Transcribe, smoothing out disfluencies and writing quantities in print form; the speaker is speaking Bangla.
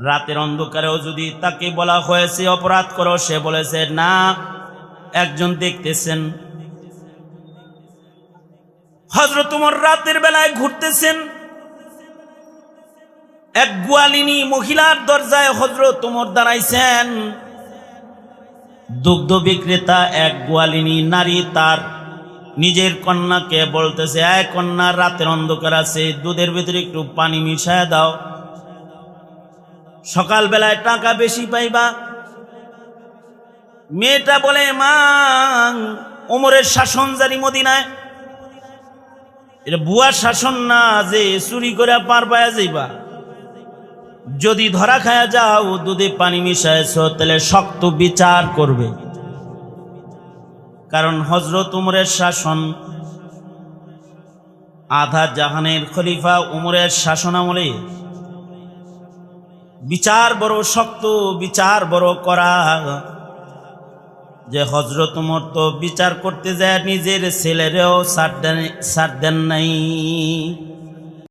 রাতের অন্ধকারেও যদি তাকে বলা হয়েছে অপরাধ করো, সে বলেছে না, একজন দেখতেছেন। হযরত ওমর রাতের বেলায় ঘুরতেছেন, এক গোয়ালিনী মহিলার দরজায় হযরত ওমর দাঁড়াইছেন। দুগ্ধ বিক্রেতা এক গোয়ালিনী নারী তার নিজের কন্যাকে বলতেছে, এই কন্যা, রাতের অন্ধকার আছে, দুধের ভিতরে একটু পানি মিশায় দাও, সকাল বেলায় টাকা বেশি পাইবা। মেয়েটা বলে, মা, ওমরের শাসন জারি মদিনায়, এটা বুয়া শাসন না যে চুরি করে পার পায়া যাইবা। যদি ধরা খায়া যাও দুধে পানি মিশাইছ, তাহলে শক্ত বিচার করবে। কারণ হযরত ওমরের শাসন, আধা জাহানের খলিফা ওমরের শাসন আমলে বিচার বড় শক্ত, বিচার বড় করা। যে হযরত ওমর তো বিচার করতে যায় নিজের ছেলেরেও ছাড় দেন নাই।